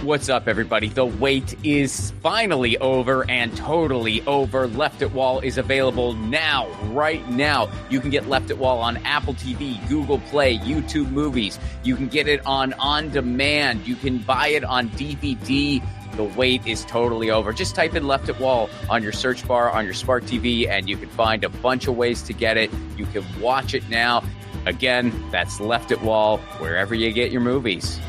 What's up, everybody? The wait is finally over and totally over. Left at Wall is available now, right now. You can get Left at Wall on Apple TV, Google Play, YouTube Movies. You can get it on demand. You can buy it on DVD. The wait is totally over. Just type in Left at Wall on your search bar on your smart TV, and you can find a bunch of ways to get it. You can watch it now. Again, that's Left at Wall, wherever you get your movies.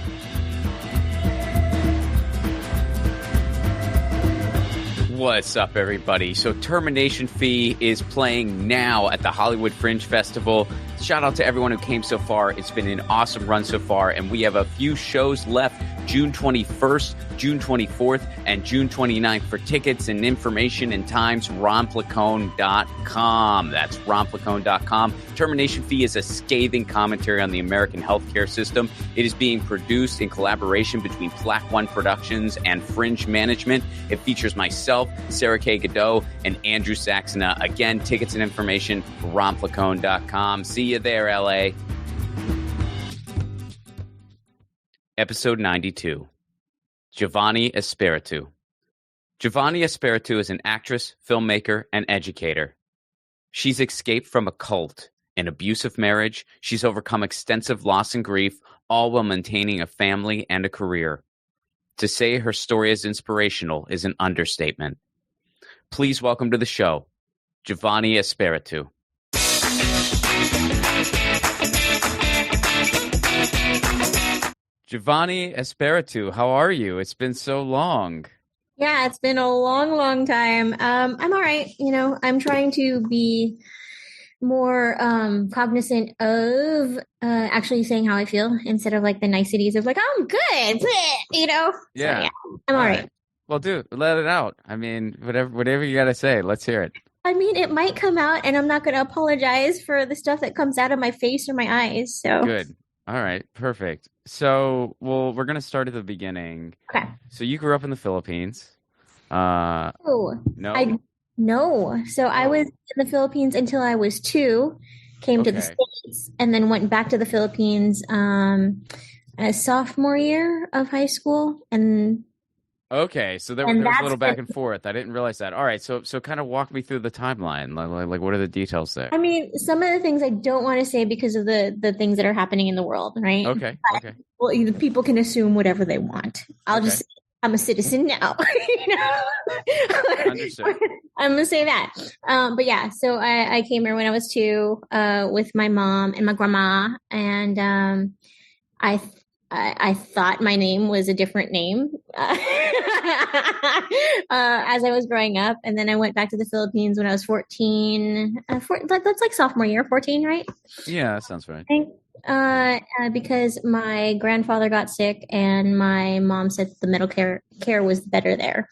What's up, everybody? So Termination Fee is playing now at the Hollywood Fringe Festival. Shout out to everyone who came so far. It's been an awesome run so far, and we have a few shows left. June 21st, June 24th, and June 29th. For tickets and information and times, romplacone.com. That's romplacone.com. Termination Fee is a scathing commentary on the American healthcare system. It is being produced in collaboration between Plaque One Productions and Fringe Management. It features myself, Sarah K. Godot, and Andrew Saxena. Again, tickets and information, romplacone.com. See you there, LA. Episode 92. Giovannie Espiritu. Giovannie Espiritu is an actress, filmmaker, and educator. She's escaped from a cult, an abusive marriage. She's overcome extensive loss and grief, all while maintaining a family and a career. To say her story is inspirational is an understatement. Please welcome to the show, Giovannie Espiritu. Giovannie Espiritu, how are you? It's been so long. Yeah, it's been a long, long time. I'm all right. You know, I'm trying to be more cognizant of actually saying how I feel instead of like the niceties of like, I'm good, you know? Yeah. So, yeah, I'm all right. Well, dude, let it out. I mean, whatever you got to say, let's hear it. I mean, it might come out and I'm not going to apologize for the stuff that comes out of my face or my eyes. So good. All right, perfect. So, well, we're going to start at the beginning. Okay. So you grew up in the Philippines. No. No? So I was in the Philippines until I was 2, came to the States, and then went back to the Philippines a sophomore year of high school. And okay, so there was a little back and forth. I didn't realize that. All right, so kind of walk me through the timeline. Like what are the details there? I mean, some of the things I don't want to say because of the things that are happening in the world, right? Okay. Well, people can assume whatever they want. I'll just say I'm a citizen now. You know? Understood. I'm going to say that. But yeah, so I came here when I was 2 with my mom and my grandma, and I thought my name was a different name as I was growing up. And then I went back to the Philippines when I was 14. That's like sophomore year, 14, right? Yeah, that sounds right. Because my grandfather got sick and my mom said the medical care was better there.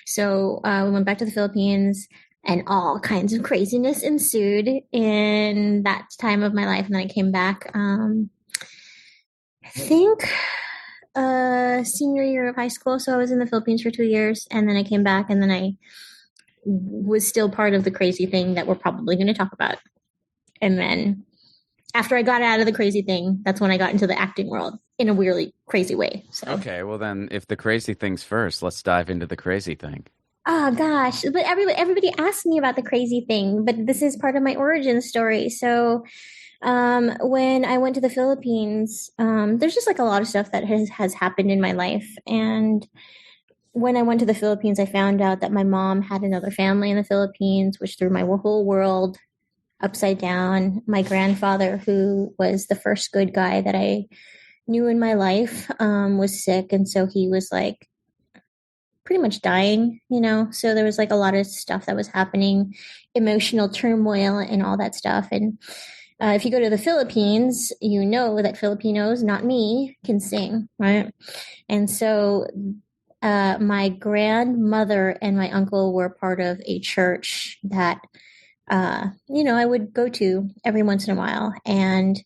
So we went back to the Philippines and all kinds of craziness ensued in that time of my life. And then I came back I think senior year of high school. So I was in the Philippines for 2 years, and then I came back, and then I was still part of the crazy thing that we're probably going to talk about. And then after I got out of the crazy thing, that's when I got into the acting world in a weirdly crazy way. So. Okay, well then, if the crazy thing's first, let's dive into the crazy thing. Oh gosh, but everybody asked me about the crazy thing, but this is part of my origin story. So when I went to the Philippines, there's just like a lot of stuff that has happened in my life. And when I went to the Philippines, I found out that my mom had another family in the Philippines, which threw my whole world upside down. My grandfather, who was the first good guy that I knew in my life, was sick. And so he was like pretty much dying, you know? So there was like a lot of stuff that was happening, emotional turmoil and all that stuff. And if you go to the Philippines, you know that Filipinos, not me, can sing, right? And so my grandmother and my uncle were part of a church that, I would go to every once in a while. And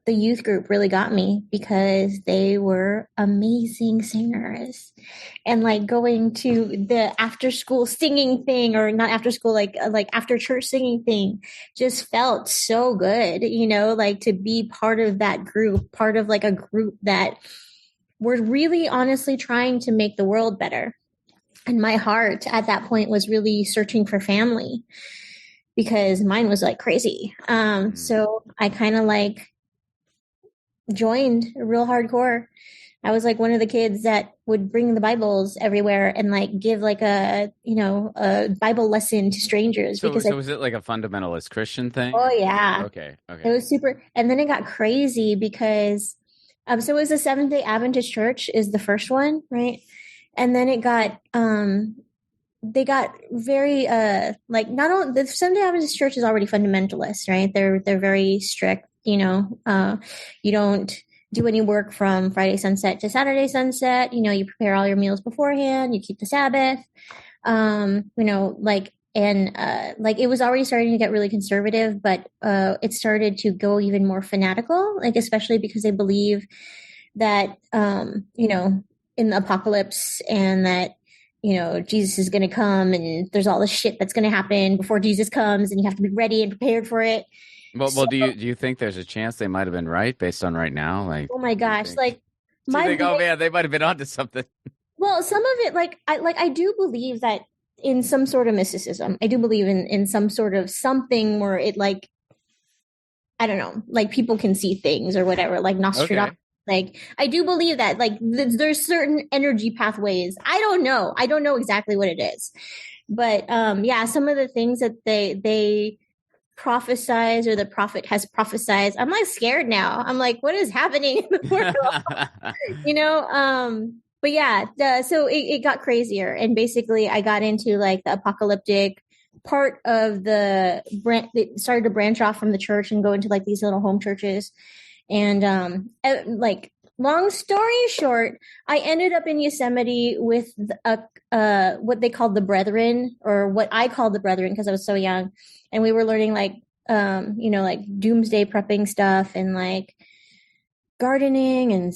the youth group really got me because they were amazing singers. And like going to the after school singing thing, or not after school, like after church singing thing, just felt so good, like to be part of that group, part of like a group that were really honestly trying to make the world better. And my heart at that point was really searching for family because mine was like crazy. So I kind of like joined real hardcore. I was like one of the kids that would bring the Bibles everywhere and like give like a Bible lesson to strangers. So, Because was it like a fundamentalist Christian thing? Oh yeah. Okay. It was super. And then it got crazy because, so it was the Seventh-day Adventist Church is the first one, right? And then it got, they got very, like not only the Seventh-day Adventist Church is already fundamentalist, right? They're very strict, you don't do any work from Friday sunset to Saturday sunset. You prepare all your meals beforehand, you keep the Sabbath, like it was already starting to get really conservative, but it started to go even more fanatical, like especially because they believe that in the apocalypse and that Jesus is going to come and there's all this shit that's going to happen before Jesus comes and you have to be ready and prepared for it. Well, do you think there's a chance they might have been right based on right now? Like, oh my gosh, like do you think, oh man, they might have been onto something. Well, some of it, I do believe that in some sort of mysticism. I do believe in some sort of something where it like, I don't know, like people can see things or whatever, like Nostradamus. Okay. Like, I do believe that like there's certain energy pathways. I don't know exactly what it is, but yeah, some of the things that they prophesize or the prophet has prophesied, I'm like scared now. I'm like, what is happening in the world? But yeah, so it got crazier. And basically I got into like the apocalyptic part of it started to branch off from the church and go into like these little home churches. And like long story short, I ended up in Yosemite with what they called the Brethren, or what I called the Brethren because I was so young. And we were learning like, like doomsday prepping stuff and like gardening and,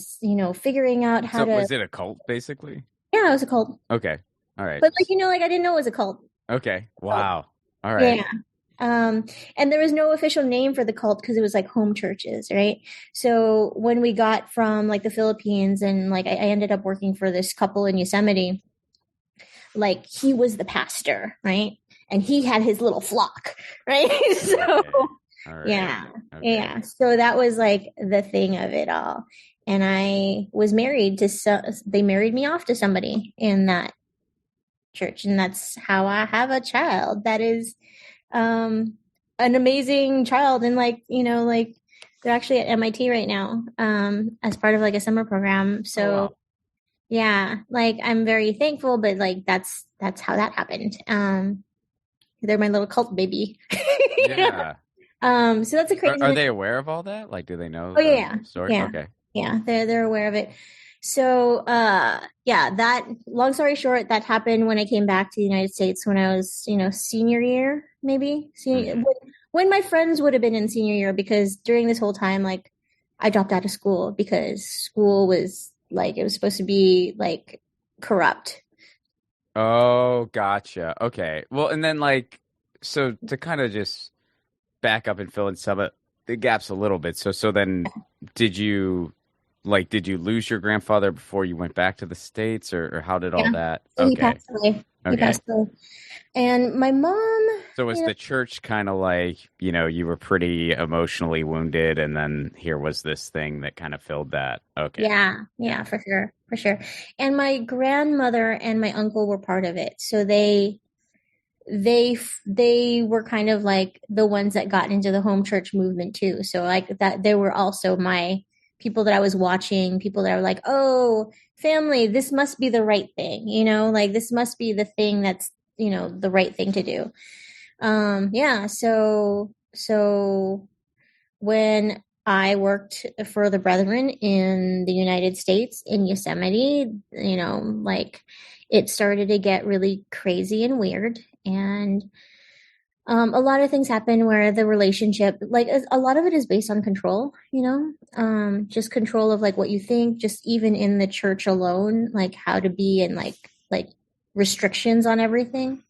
figuring out how to. Was it a cult basically? Yeah, it was a cult. Okay. All right. But like, I didn't know it was a cult. Okay. Wow. All right. Yeah. And there was no official name for the cult because it was like home churches, right? So when we got from like the Philippines and like I ended up working for this couple in Yosemite, like he was the pastor, right? And he had his little flock, right? So right. Yeah. Okay. Yeah. So that was like the thing of it all. And I was married they married me off to somebody in that church. And that's how I have a child that is an amazing child. And like, like they're actually at MIT right now as part of like a summer program. So wow. Yeah, like I'm very thankful, but like that's how that happened. They're my little cult baby. Yeah. So that's a crazy. Are they aware of all that? Like, do they know? Oh yeah. Story? Yeah. Okay. Yeah, they're aware of it. So yeah, that long story short, that happened when I came back to the United States when I was, senior year, maybe when my friends would have been in senior year, because during this whole time, like I dropped out of school because school was like, it was supposed to be like corrupt. Oh, gotcha. Okay. Well, and then like, so to kind of just back up and fill in some of the gaps a little bit. So then did you lose your grandfather before you went back to the States, or how did all that? So okay. He passed away. Okay. He passed away. And my mom. So was the church kind of like, you were pretty emotionally wounded, and then here was this thing that kind of filled that. Okay. Yeah, for sure. And my grandmother and my uncle were part of it. So they were kind of like the ones that got into the home church movement too. So like that, they were also my people that I was watching, people that are like, oh, family, this must be the right thing, like this must be the thing that's, the right thing to do. Yeah. So when I worked for the Brethren in the United States in Yosemite, like it started to get really crazy and weird. And a lot of things happen where the relationship, like a lot of it is based on control, just control of like what you think, just even in the church alone, like how to be, and like restrictions on everything.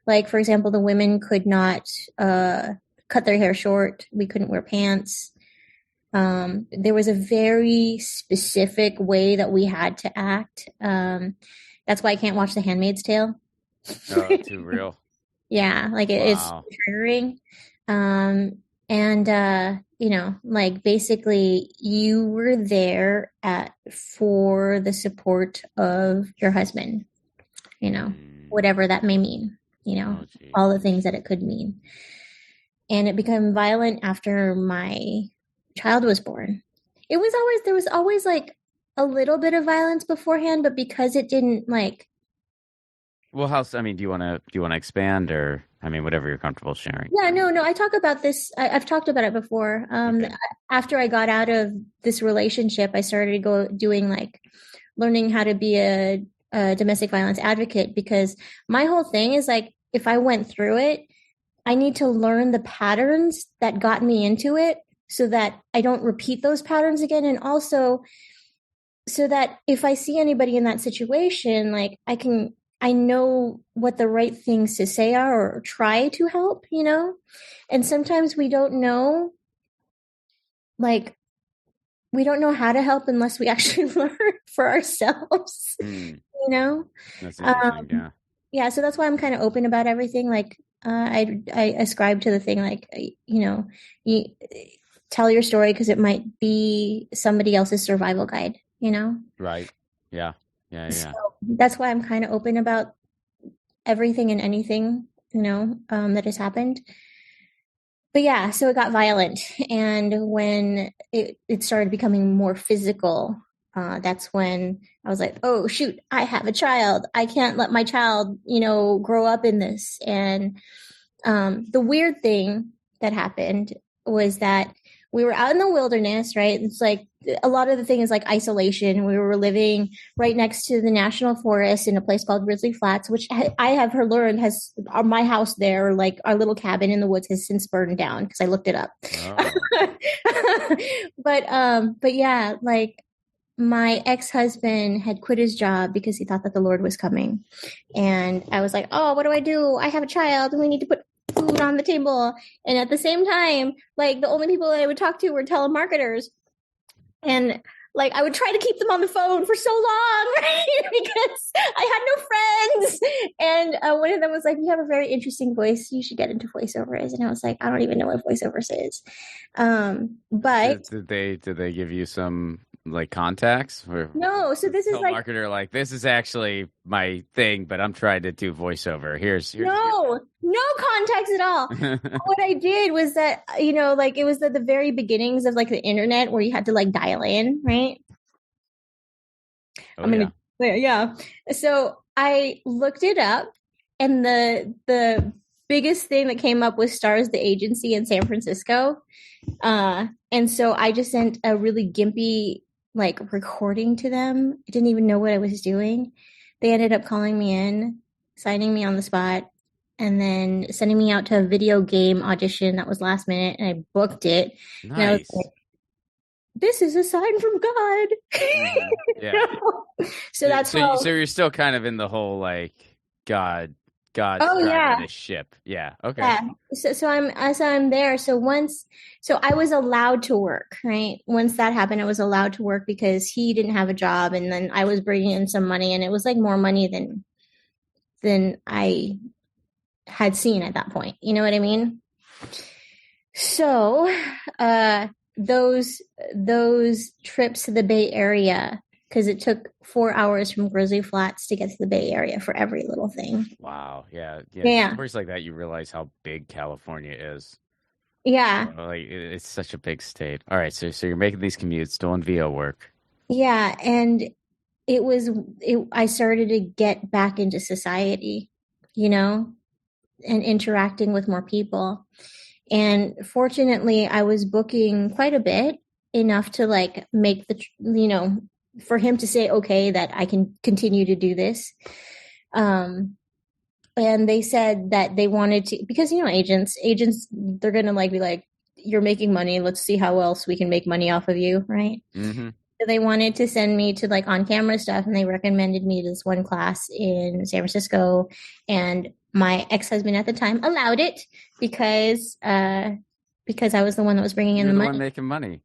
Like, for example, the women could not cut their hair short. We couldn't wear pants. There was a very specific way that we had to act. That's why I can't watch The Handmaid's Tale. Oh, too real. Yeah, like it's Wow. triggering. Like basically you were there for the support of your husband, whatever that may mean, Oh, geez. all the things that it could mean. And it became violent after my child was born. There was always like a little bit of violence beforehand, but because it didn't like. Well, do you want to expand, or whatever you're comfortable sharing? Yeah, no, I talk about this. I've talked about it before. Okay. After I got out of this relationship, I started doing like learning how to be a domestic violence advocate, because my whole thing is like, if I went through it, I need to learn the patterns that got me into it so that I don't repeat those patterns again. And also so that if I see anybody in that situation, like I know what the right things to say are, or try to help, And sometimes we don't know, like, we don't know how to help unless we actually learn for ourselves, That's interesting. Yeah. Yeah, so that's why I'm kind of open about everything. Like, I ascribe to the thing, like, you tell your story because it might be somebody else's survival guide, Right. Yeah. Yeah. So that's why I'm kind of open about everything and anything, that has happened. But yeah, so it got violent. And when it started becoming more physical, that's when I was like, oh, shoot, I have a child. I can't let my child, grow up in this. And the weird thing that happened was that we were out in the wilderness, right? It's like a lot of the thing is like isolation. We were living right next to the national forest in a place called Grizzly Flats, which I have learned has my house there, like our little cabin in the woods, has since burned down because I looked it up. Oh. But yeah, like my ex-husband had quit his job because he thought that the Lord was coming. And I was like, oh, what do I do? I have a child and we need to put food on the table. And at the same time, like the only people that I would talk to were telemarketers. And like I would try to keep them on the phone for so long, right? Because I had no friends. And one of them was like, you have a very interesting voice. You should get into voiceovers. And I was like, I don't even know what voiceovers is. But did they give you some like contacts? No, so this is like marketer, like, this is actually my thing, but I'm trying to do voiceover. Here's no context at all. What I did was that, like it was at the very beginnings of like the internet where you had to like dial in, right? Oh, yeah. So I looked it up, and the biggest thing that came up was Stars the Agency in San Francisco. And so I just sent a really gimpy like recording to them. I didn't even know what I was doing. They ended up calling me in, signing me on the spot, and then sending me out to a video game audition that was last minute, and I booked it. Nice. And I was like, this is a sign from God. Yeah. So that's so you're still kind of in the whole like God's driving this ship. Yeah. Okay. Yeah. So I'm there. So I was allowed to work, right? Once that happened, I was allowed to work because he didn't have a job, and then I was bringing in some money, and it was like more money than I had seen at that point. You know what I mean? So, those trips to the Bay Area, because it took 4 hours from Grizzly Flats to get to the Bay Area for every little thing. Wow. Yeah. Stories like that, you realize how big California is. Yeah. Like it's such a big state. All right. So you're making these commutes, doing VO work. Yeah. And I started to get back into society, and interacting with more people. And fortunately, I was booking quite a bit, enough to like make for him to say, okay, that I can continue to do this. And they said that they wanted to, because, agents, they're going to like be like, you're making money. Let's see how else we can make money off of you. Right. Mm-hmm. So they wanted to send me to like on camera stuff. And they recommended me to this one class in San Francisco, and my ex-husband at the time allowed it because I was the one that was bringing in the money. One making money.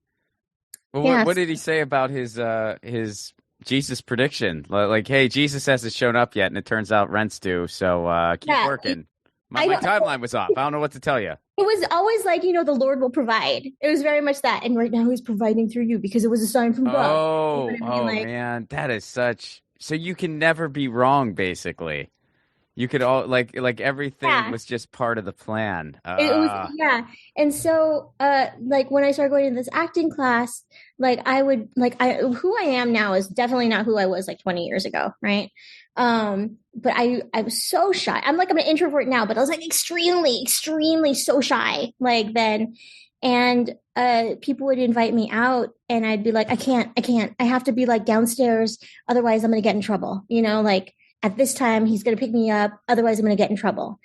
Well, Yeah. what did he say about his Jesus prediction? Like, hey, Jesus hasn't shown up yet, and it turns out rent's due, so keep Yeah. working. My I my don't. timeline was off. I don't know what to tell you. It was always like, the Lord will provide. It was very much that. And right now he's providing through you because it was a sign from God. You know Oh, what I mean? oh Like, man, that is such. So you can never be wrong, basically. You could all like everything yeah. was just part of the plan. It was, yeah. And so like when I started going to this acting class, like I would like I who I am now is definitely not who I was like 20 years ago, right? But I was so shy. I'm an introvert now, but I was like extremely so shy like then. And people would invite me out and I'd be like, I can't. I have to be like downstairs, otherwise I'm gonna get in trouble. Like at this time he's gonna pick me up, otherwise I'm gonna get in trouble.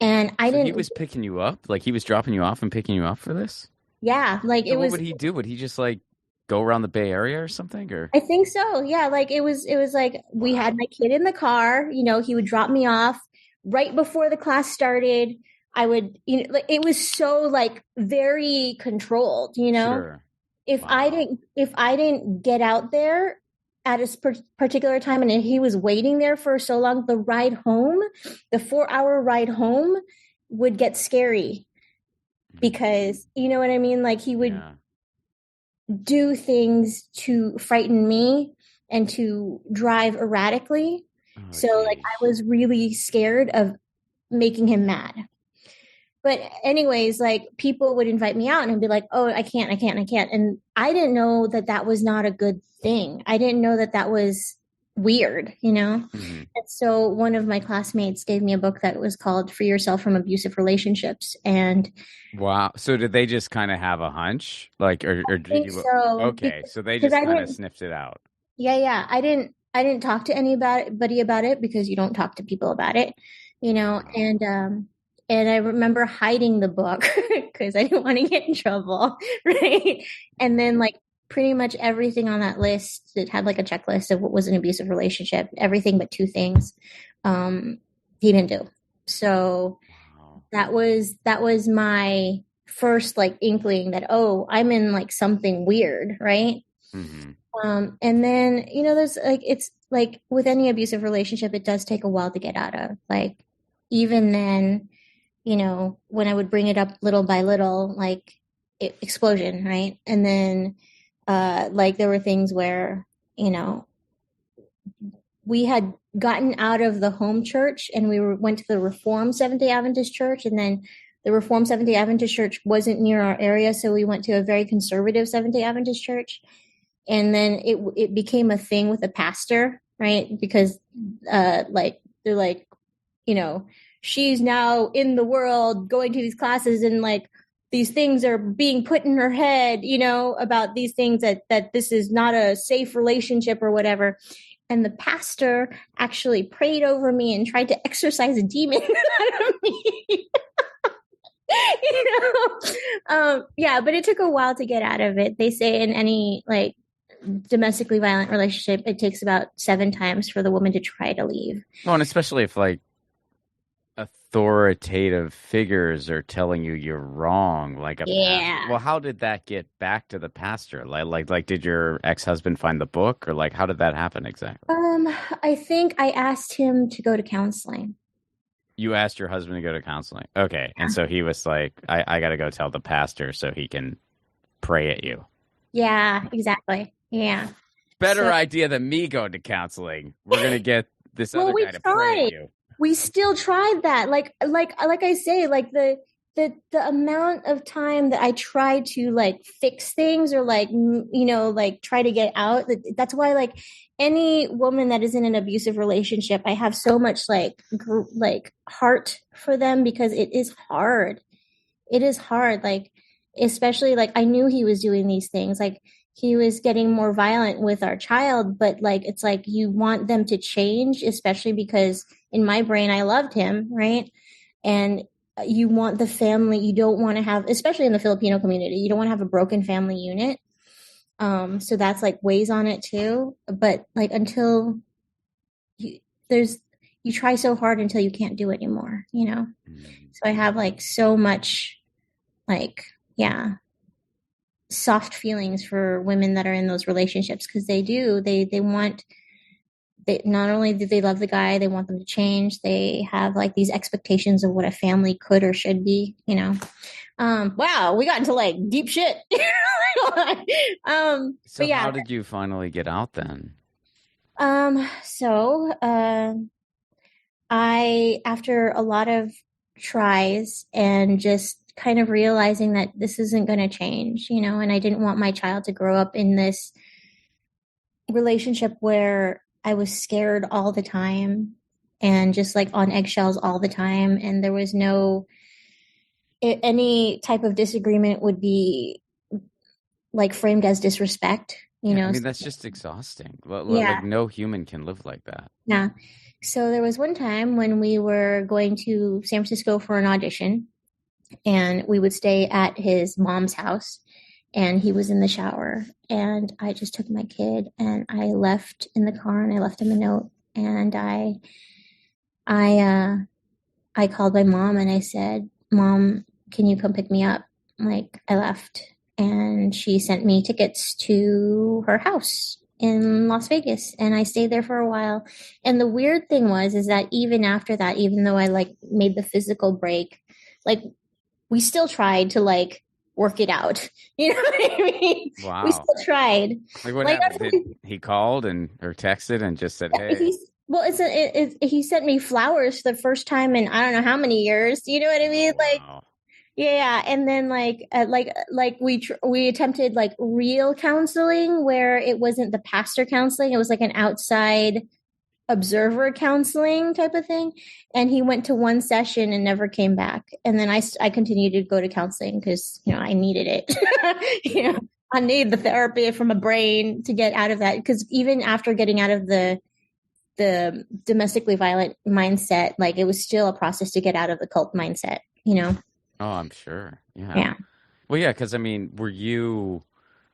And I So he didn't, was picking you up, like he was dropping you off and picking you up for this. yeah, like So it what was, would he do? Would he just like go around the Bay Area or something? Or I think so. Yeah, like it was like we had wow, my kid in the car, he would drop me off right before the class started. I would, like it was so like very controlled. sure, If I wow. didn't if I didn't get out there at a particular time and he was waiting there for so long, the ride home, the 4-hour ride home would get scary because you know what I mean? Like he would Yeah. do things to frighten me and to drive erratically. Oh, So like I geez. was really scared of making him mad. But anyways, like people would invite me out and I'd be like, "Oh, I can't, I can't, I can't." And I didn't know that that was not a good thing. I didn't know that that was weird. Hmm. And so one of my classmates gave me a book that was called Free Yourself from Abusive Relationships. And Wow. So did they just kind of have a hunch, like, or I did think you? so Okay, so they because just I kind of didn't, sniffed it out. yeah, yeah. I didn't talk to anybody about it because you don't talk to people about it. Wow. And I remember hiding the book because I didn't want to get in trouble, right? And then like pretty much everything on that list, it had like a checklist of what was an abusive relationship, everything but two things. Um, he didn't do. So Wow. that was my first like inkling that, oh, I'm in like something weird, right? Hmm. And then, there's like, it's like with any abusive relationship, it does take a while to get out of. Like, even then, when I would bring it up little by little, like explosion, right? And then, like, there were things where, you know, we had gotten out of the home church and went to the Reformed Seventh Day Adventist church. And then the Reformed Seventh Day Adventist church wasn't near our area. So we went to a very conservative Seventh Day Adventist church. And then it became a thing with the pastor, right? Because like they're like, she's now in the world going to these classes and like these things are being put in her head, about these things that this is not a safe relationship or whatever. And the pastor actually prayed over me and tried to exorcise a demon out of me. Yeah, but it took a while to get out of it. They say in any like domestically violent relationship, it takes about 7 times for the woman to try to leave. Well, and especially if like authoritative figures are telling you you're wrong, like a pastor. Yeah. Well, how did that get back to the pastor? Like, did your ex-husband find the book, or like, how did that happen exactly? I think I asked him to go to counseling. You asked your husband to go to counseling. Okay. And so he was like, I got to go tell the pastor so he can pray at you. Yeah, exactly. Yeah. Better So, idea than me going to counseling. We're going to get this well, other we guy to pray at tried. you. We still tried that. Like I say, like the amount of time that I try to like fix things or like like try to get out. That's why like any woman that is in an abusive relationship, I have so much like heart for them because it is hard. It is hard. Like especially like I knew he was doing these things. Like he was getting more violent with our child, but like it's like you want them to change, especially because in my brain I loved him, right? And you want the family, you don't want to have, especially in the Filipino community, you don't want to have a broken family unit. So that's like weighs on it too. But like until you, there's you try so hard until you can't do it anymore. Mm. So I have like so much like yeah. soft feelings for women that are in those relationships, because they do. They want, they not only do they love the guy, they want them to change. They have like these expectations of what a family could or should be, you know. Wow, we got into like deep shit. So But yeah. how did you finally get out then? So I, after a lot of tries and just kind of realizing that this isn't going to change, you know, and I didn't want my child to grow up in this relationship where I was scared all the time and just like on eggshells all the time. And there was no, any type of disagreement would be like framed as disrespect, you Yeah, know? I mean, that's just exhausting. Yeah. Like no human can live like that. Yeah. So there was one time when we were going to San Francisco for an audition, and we would stay at his mom's house, and he was in the shower, and I just took my kid and I left in the car, and I left him a note, and I called my mom and I said, "Mom, can you come pick me up?" Like, I left, and she sent me tickets to her house in Las Vegas, and I stayed there for a while. And the weird thing was is that even after that, even though I like made the physical break, like we still tried to like work it out. You know what I mean? Wow. We still tried. Like what Like, happened? He called or texted and just said, "Hey." Well, he sent me flowers for the first time in I don't know how many years. You know what I mean? Like, Wow. yeah, and then like we attempted like real counseling where it wasn't the pastor counseling, it was like an outside observer counseling type of thing. And he went to one session and never came back. And then I continued to go to counseling because, you know, I needed it. You know, I needed the therapy from a brain to get out of that. Because even after getting out of the domestically violent mindset, like it was still a process to get out of the cult mindset, you know? Oh, I'm sure. Yeah. Yeah. Well, yeah, because I mean, were you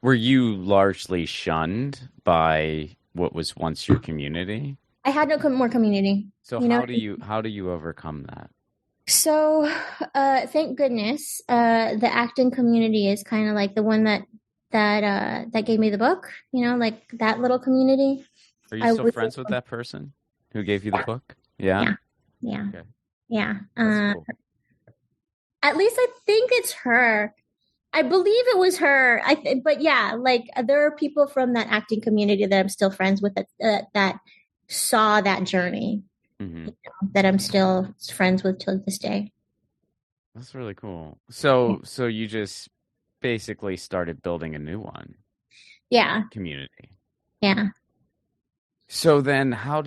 largely shunned by what was once your community? I had no more community. So You know? how do you overcome that? So, thank goodness, the acting community is kind of like the one that gave me the book. You know, like that little community. Are you still friends with that person who gave you the book? Yeah. Yeah. Yeah. Okay. Yeah. That's cool. At least I think it's her. I believe it was her. But yeah, like there are people from that acting community that I'm still friends with that saw that journey, Mm-hmm. you know, that I'm still friends with till this day. That's really cool. So you just basically started building a new one. Yeah. Community. Yeah. So then all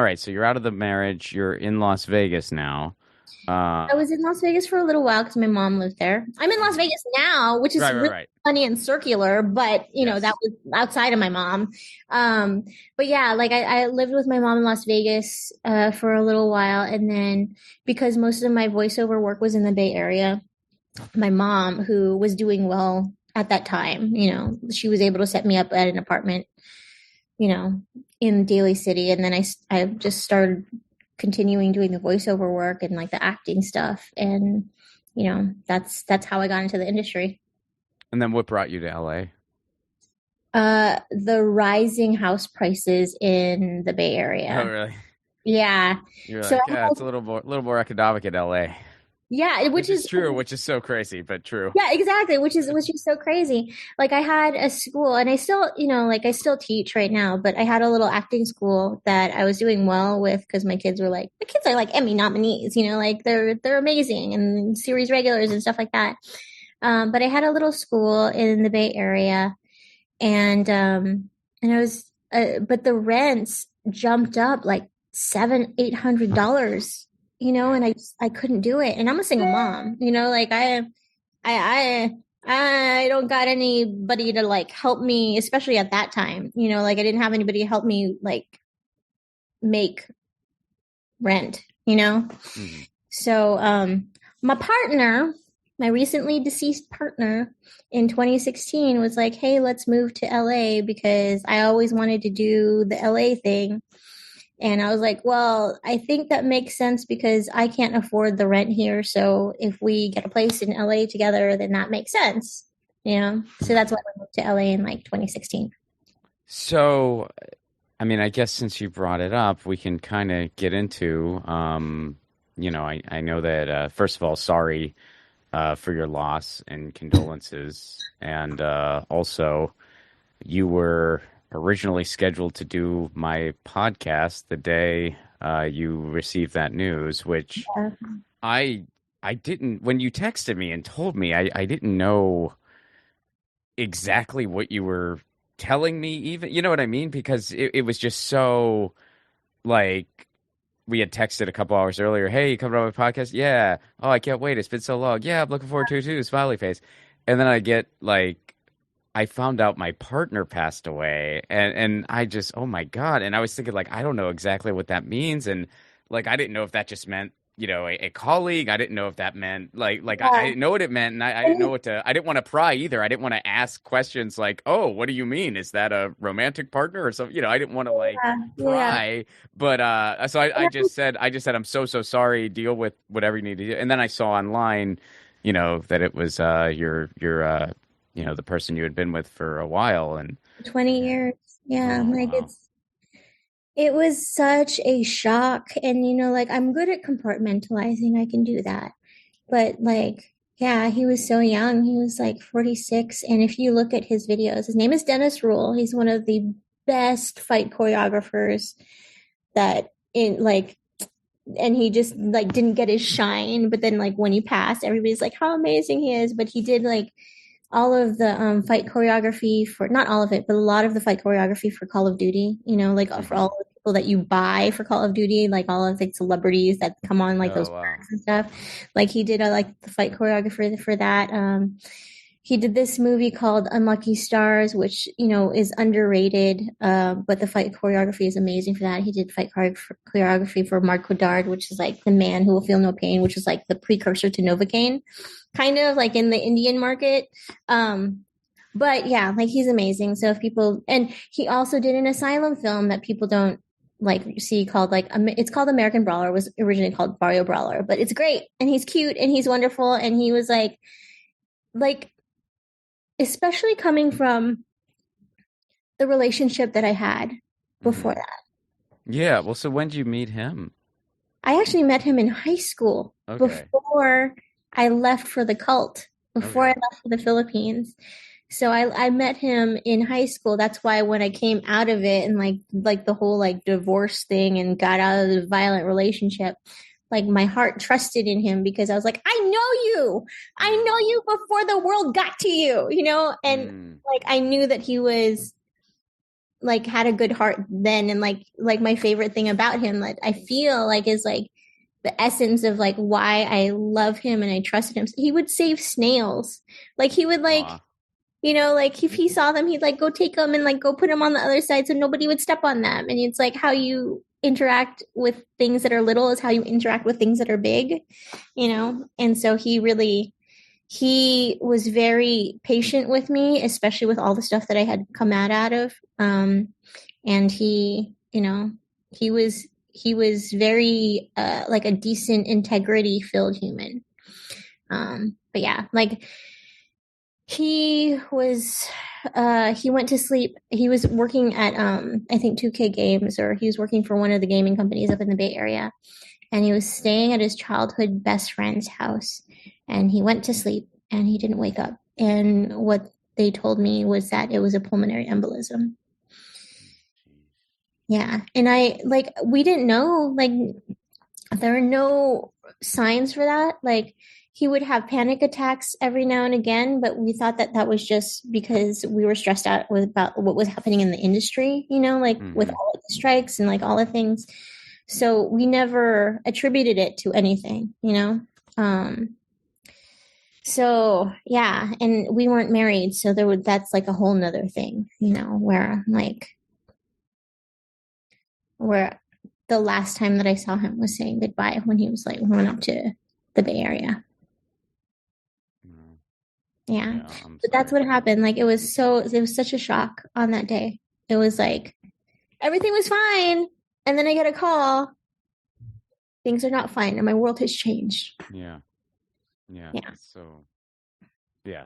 right, so you're out of the marriage, you're in Las Vegas now. I was in Las Vegas for a little while because my mom lived there. I'm in Las Vegas now, which is really funny and circular, but you know, that was outside of my mom. But yeah, like I lived with my mom in Las Vegas for a little while, and then because most of my voiceover work was in the Bay Area, my mom, who was doing well at that time, you know, she was able to set me up at an apartment, you know, in Daly City, and then I just started continuing doing the voiceover work and like the acting stuff, and you know, that's how I got into the industry. And then what brought you to LA? The rising house prices in the Bay Area. Oh, really? Yeah. You're like, yeah, it's a little more economic in LA. Yeah, which is true, which is so crazy, but true. Yeah, exactly, which is so crazy. Like I had a school, and I still, you know, like I still teach right now, but I had a little acting school that I was doing well with because my kids are like Emmy nominees, you know, like they're amazing and series regulars and stuff like that. But I had a little school in the Bay Area, and I was, but the rents jumped up like $700-800. You know, and I couldn't do it. And I'm a single mom, you know, like I don't got anybody to like help me, especially at that time, you know, like I didn't have anybody to help me like make rent, you know? Mm-hmm. So, my partner, my recently deceased partner in 2016 was like, hey, let's move to LA because I always wanted to do the LA thing. And I was like, well, I think that makes sense because I can't afford the rent here. So if we get a place in LA together, then that makes sense. So that's why I moved to LA in like 2016. So, I mean, I guess since you brought it up, we can kind of get into, I know that, first of all, sorry for your loss and condolences. And also, you were originally scheduled to do my podcast the day you received that news, which Yeah. I I didn't, when you texted me and told me, I didn't know exactly what you were telling me, even, you know what I mean? Because it was just so, like, we had texted a couple hours earlier, hey, you coming on my podcast? Yeah. Oh, I can't wait. It's been so long. Yeah, I'm looking forward to it too. Smiley face. And then I get like, I found out my partner passed away, and I just, oh my God. And I was thinking, like, I don't know exactly what that means. And like, I didn't know if that just meant, a colleague. I didn't know if that meant I Yeah. didn't know what it meant. And I didn't know what to, I didn't want to pry either. I didn't want to ask questions like, oh, what do you mean? Is that a romantic partner or something? I didn't want to like Yeah. Yeah. pry. But so I just said, I'm so, so sorry. Deal with whatever you need to do. And then I saw online, that it was your the person you had been with for a while. And 20 years. Yeah. oh Like wow. it was such a shock. And, like I'm good at compartmentalizing. I can do that. But like, yeah, he was so young. He was like 46. And if you look at his videos, his name is Dennis Rule. He's one of the best fight choreographers that in like, and he just like didn't get his shine. But then like when he passed, everybody's like, how amazing he is. But he did like all of the fight choreography for not all of it, but a lot of the fight choreography for Call of Duty, like for Hmm. all the people that you buy for Call of Duty, like all of the celebrities that come on like those Oh wow. packs and stuff. Like he did like the fight choreographer for that. He did this movie called Unlucky Stars, which is underrated, but the fight choreography is amazing for that. He did fight choreography for Mark Godard, which is like The Man Who Will Feel No Pain, which is like the precursor to Novocaine, kind of like in the Indian market. Um, but yeah, like he's amazing. So if people, and he also did an asylum film that people don't like see called like it's called American Brawler. It was originally called Barrio Brawler, but it's great and he's cute and he's wonderful and he was like especially coming from the relationship that I had before Hmm. that. Yeah. Well, so when did you meet him? I actually met him in high school Okay. before I left for the cult, before I Okay. left for the Philippines. So I met him in high school. That's why when I came out of it and like the whole like divorce thing and got out of the violent relationship, like my heart trusted in him because I was like, I know you. I know Mm. you before the world got to you, and Mm. like I knew that he was like had a good heart then and like my favorite thing about him that I feel like is like the essence of like why I love him and I trusted him. He would save snails. Like he would Aw. like if he saw them, he'd like go take them and like go put them on the other side so nobody would step on them. And it's like how you interact with things that are little is how you interact with things that are big. And so he was very patient with me, especially with all the stuff that I had come out of. And he was very like a decent integrity filled human. But yeah, like he went to sleep. He was working at I think 2K Games, or he was working for one of the gaming companies up in the Bay Area, and he was staying at his childhood best friend's house, and he went to sleep and he didn't wake up, and what they told me was that it was a pulmonary embolism. Yeah, and I like we didn't know, like there are no signs for that. Like he would have panic attacks every now and again, but we thought that that was just because we were stressed out with about what was happening in the industry, like with Mm-hmm. all of the strikes and like all the things. So we never attributed it to anything. Um, so yeah, and we weren't married, so that's like a whole nother thing, where the last time that I saw him was saying goodbye when he was like going up to the Bay Area. Mm. Yeah. Yeah. I'm But that's sorry what for that. happened. Like it was such a shock on that day. It was like everything was fine. And then I get a call. Things are not fine, and my world has changed. Yeah. Yeah. Yeah. So yeah,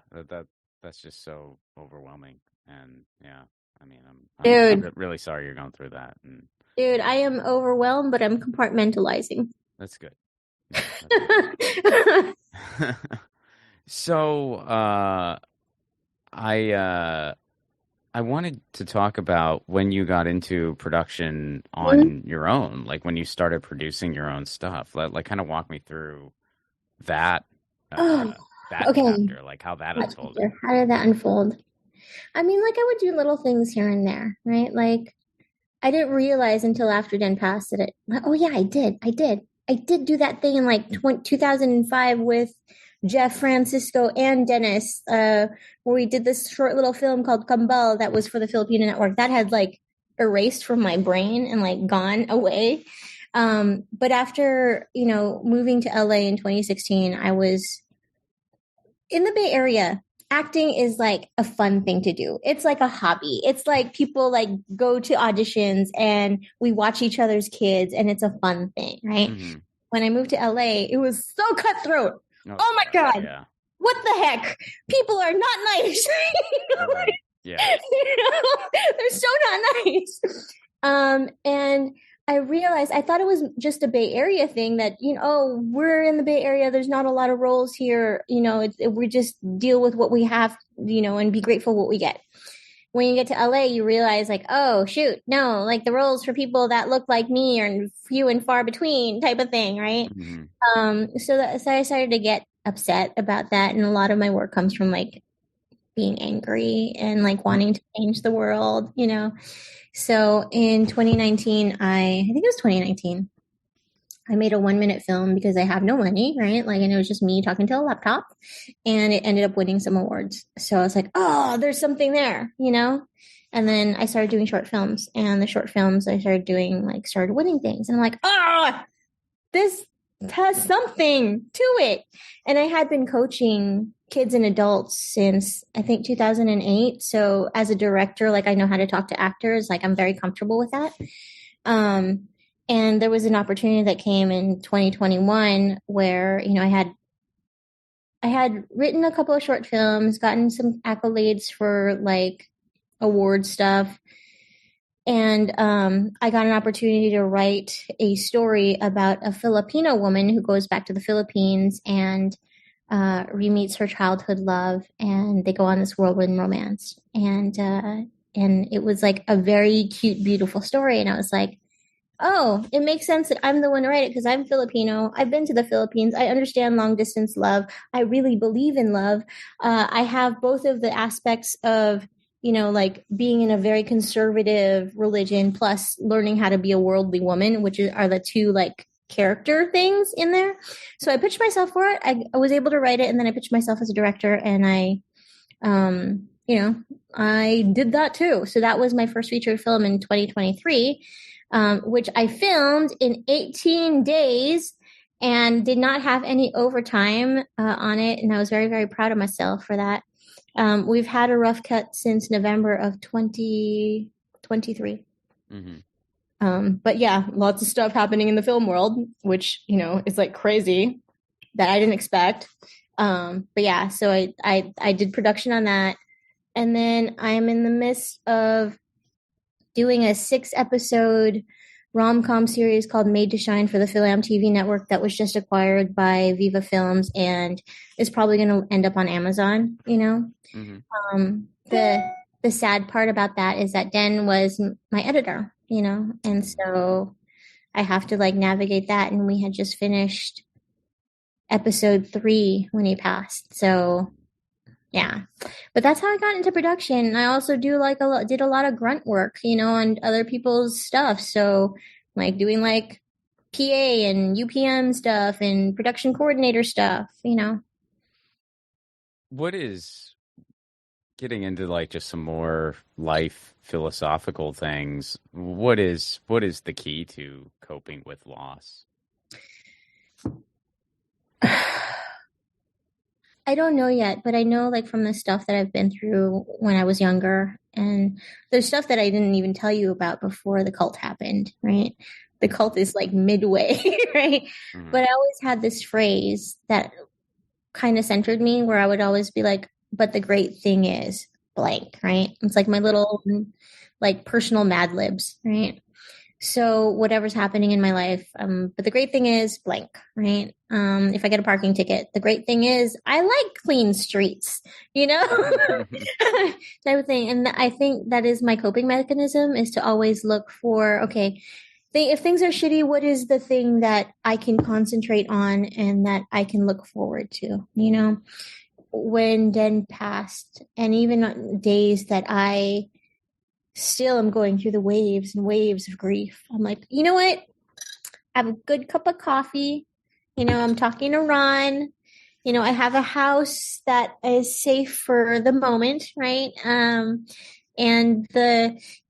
that's just so overwhelming. And yeah, I mean, I'm Dude, really sorry you're going through that. And dude, I am overwhelmed, but I'm compartmentalizing. that's good. Yeah, that's good. So, I I wanted to talk about when you got into production on your own, like when you started producing your own stuff. Like kind of walk me through that Oh, that okay. chapter, like how that unfolded. How did that unfold? I mean, like I would do little things here and there, right? Like I didn't realize until after Den passed that oh yeah, I did do that thing in like 2005 with Jeff, Francisco, and Dennis, where we did this short little film called Kambal that was for the Filipino network. That had like erased from my brain and like gone away. But after, moving to LA in 2016, I was in the Bay Area. Acting is like a fun thing to do. It's like a hobby. It's like people like go to auditions and we watch each other's kids and it's a fun thing, right? Mm-hmm. When I moved to LA, it was so cutthroat. Oh my God. Yeah. What the heck? People are not nice. Yeah. They're so not nice. And I realized I thought it was just a Bay Area thing that, we're in the Bay Area. There's not a lot of roles here. We just deal with what we have, and be grateful what we get. When you get to LA, you realize like, oh shoot, no, like the roles for people that look like me are few and far between type of thing, right? Mm-hmm. So I started to get upset about that. And a lot of my work comes from like being angry and like wanting to change the world, So in 2019, I think it was 2019, I made a 1 minute film because I have no money, right? Like, and it was just me talking to a laptop and it ended up winning some awards. So I was like, oh, there's something there, And then I started doing short films and the short films I started doing started winning things. And I'm like, oh, this has something to it. And I had been coaching kids and adults since I think 2008. So as a director, like I know how to talk to actors, like I'm very comfortable with that. And there was an opportunity that came in 2021 where, I had written a couple of short films, gotten some accolades for like award stuff. And I got an opportunity to write a story about a Filipino woman who goes back to the Philippines and re-meets her childhood love, and they go on this whirlwind romance. And it was like a very cute, beautiful story. And I was like, oh, it makes sense that I'm the one to write it because I'm Filipino. I've been to the Philippines. I understand long distance love. I really believe in love. I have both of the aspects of like being in a very conservative religion plus learning how to be a worldly woman, which are the two like character things in there. So I pitched myself for it. I was able to write it, and then I pitched myself as a director, and I did that too. So that was my first feature film in 2023, which I filmed in 18 days and did not have any overtime on it. And I was very, very proud of myself for that. We've had a rough cut since November of 2023. Mm-hmm. But yeah, lots of stuff happening in the film world, which, is like crazy that I didn't expect. But yeah, so I did production on that. And then I'm in the midst of doing a 6-episode rom-com series called Made to Shine for the Philam TV network that was just acquired by Viva Films and is probably going to end up on Amazon, Mm-hmm. The sad part about that is that Den was my editor, and so I have to like navigate that. And we had just finished episode 3 when he passed. So yeah, but that's how I got into production. I also do did a lot of grunt work, on other people's stuff. So like doing like PA and UPM stuff and production coordinator stuff, What is getting into like just some more life philosophical things? What is the key to coping with loss? I don't know yet, but I know like from the stuff that I've been through when I was younger And there's stuff that I didn't even tell you about before the cult happened, right? The cult is like midway, right? But I always had this phrase that kind of centered me where I would always be like, but the great thing is blank, right? It's like my little like personal Mad Libs, right? So whatever's happening in my life, but the great thing is blank, right? If I get a parking ticket, the great thing is I like clean streets, you know, type of thing. And I think that is my coping mechanism, is to always look for, okay, if things are shitty, what is the thing that I can concentrate on and that I can look forward to, you know, when then passed, and even on days that I still am going through the waves and waves of grief. I'm like, you know what? Have a good cup of coffee. You know, I'm talking to Ron. You know, I have a house that is safe for the moment, right? And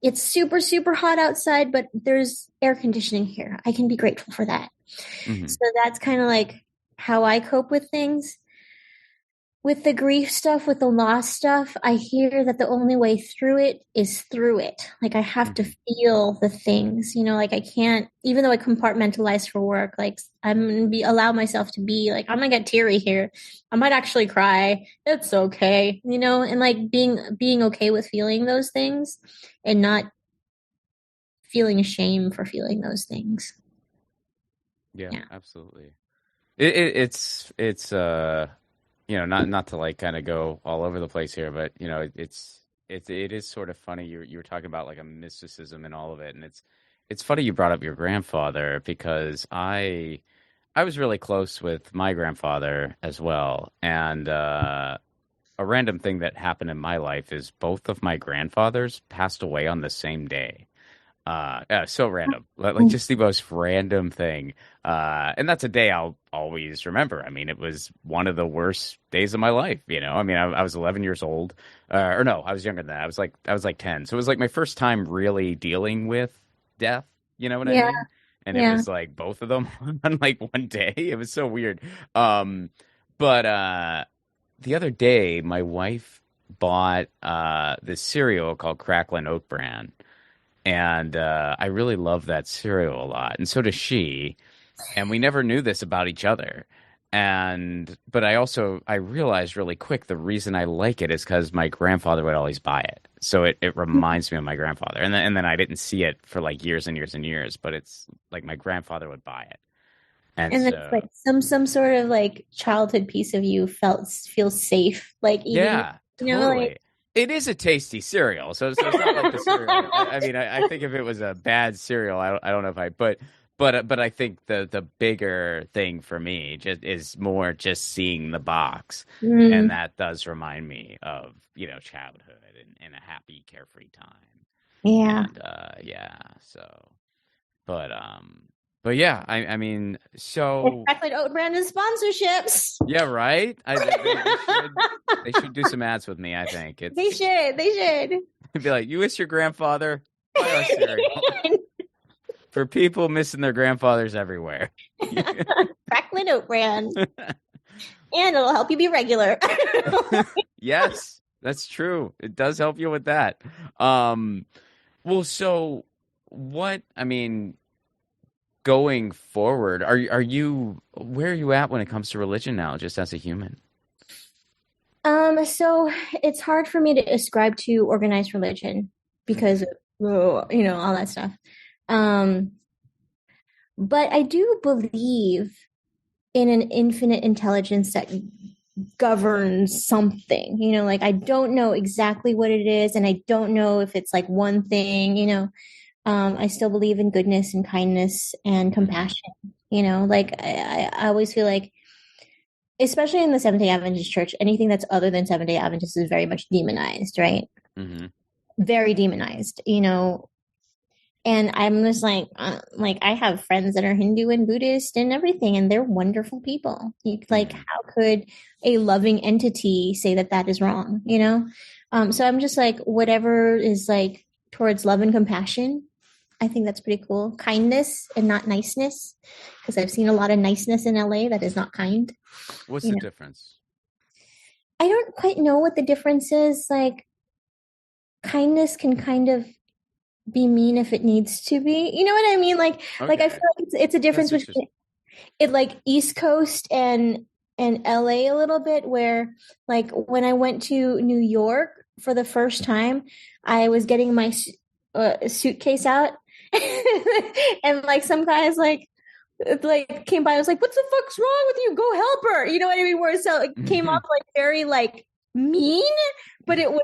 it's super, super hot outside, but there's air conditioning here. I can be grateful for that. So that's kind of like how I cope with things. With the grief stuff, with the loss stuff, I hear that the only way through it is through it. Like I have to feel the things, you know, like I can't, even though I compartmentalize for work, like I'm going to allow myself to be like, I'm going to get teary here. I might actually cry. It's okay. You know, and like being okay with feeling those things and not feeling shame for feeling those things. Yeah. Absolutely. It's you know, not to like kind of go all over the place here, but you know, it is sort of funny. You were talking about like a mysticism and all of it, and it's funny you brought up your grandfather, because I was really close with my grandfather as well, and a random thing that happened in my life is both of my grandfathers passed away on the same day. Yeah, so random, like just the most random thing. And that's a day I'll always remember. I mean, it was one of the worst days of my life. You know, I mean, I was 11 years old, or no, I was younger than that. I was like 10. So it was like my first time really dealing with death. You know what I mean? And it was like both of them on like one day. It was so weird. But the other day, my wife bought this cereal called Cracklin Oat Bran. And I really love that cereal a lot, and so does she. And we never knew this about each other. But I realized really quick the reason I like it is because my grandfather would always buy it. So it reminds me of my grandfather. And then I didn't see it for like years and years and years, but it's like my grandfather would buy it. And And so it's like some sort of like childhood piece of you feels safe, like eating, yeah, you know, totally. like It is a tasty cereal, so it's not like the cereal. I mean, I think if it was a bad cereal, I don't know if but I think the bigger thing for me just is more just seeing the box, and that does remind me of, you know, childhood and a happy, carefree time. yeah. And yeah, so but but yeah, I mean, so Chocolate oat brand and sponsorships. yeah, right. They should do some ads with me. I think They should. They should. It'd be like, you miss your grandfather? Buy our cereal. For people missing their grandfathers everywhere. Cracklin oat brand. And it'll help you be regular. Yes, that's true. It does help you with that. Well, so I mean, going forward, where are you at when it comes to religion now, just as a human? So it's hard for me to ascribe to organized religion because of, you know, all that stuff. But I do believe in an infinite intelligence that governs something, you know, like I don't know exactly what it is, and I don't know if it's like one thing, you know. I still believe in goodness and kindness and compassion, you know, like I always feel like, especially in the Seventh-day Adventist church, anything that's other than Seventh-day Adventist is very much demonized, right? Very demonized, you know. And I'm just like I have friends that are Hindu and Buddhist and everything, and they're wonderful people. Like, how could a loving entity say that that is wrong, you know? So I'm just like, whatever is like towards love and compassion, I think that's pretty cool. Kindness and not niceness, because I've seen a lot of niceness in LA that is not kind. What's the difference? I don't quite know what the difference is. Like, kindness can kind of be mean if it needs to be. You know what I mean? Like I feel Okay. like it's a difference That's interesting. between it like East Coast and LA a little bit, where like when I went to New York for the first time, I was getting my suitcase out and like some guys like came by. I was like, "What the fuck's wrong with you? Go help her." You know what I mean? Where so it came off like very like mean, but it was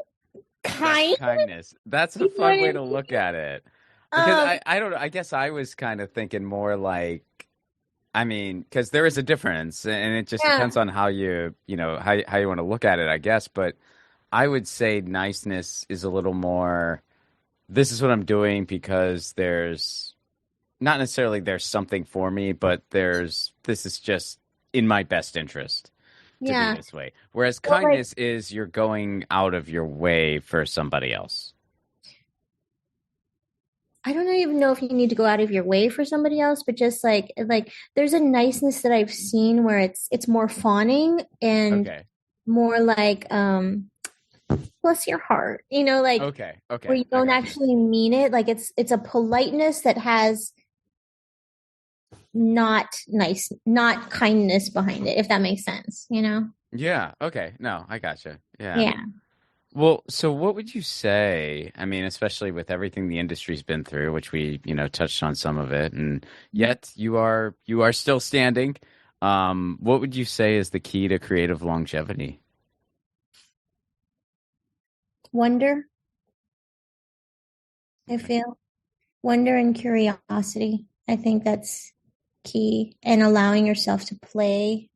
That's kind. kindness. That's a You know what fun I way mean? to look at it. Because Um, I don't know. I guess I was kind of thinking more like, I mean, because there is a difference, and it just yeah. depends on how how you want to look at it, I guess. But I would say niceness is a little more. This is what I'm doing because there's not necessarily there's something for me, but this is just in my best interest to be Yeah. this way. Whereas Or like kindness is you're going out of your way for somebody else. I don't even know if you need to go out of your way for somebody else, but just like there's a niceness that I've seen where it's more fawning and Okay. more like bless your heart. You know, like Okay. where Okay. you I don't got you. actually mean it. Like it's a politeness that has not kindness behind it, if that makes sense, you know? Yeah. Okay. No, I got you. Yeah. Yeah. Well, so what would you say? I mean, especially with everything the industry's been through, which we, touched on some of it, and yet you are still standing. What would you say is the key to creative longevity? Wonder, I feel. Wonder and curiosity. I think that's key. And allowing yourself to play,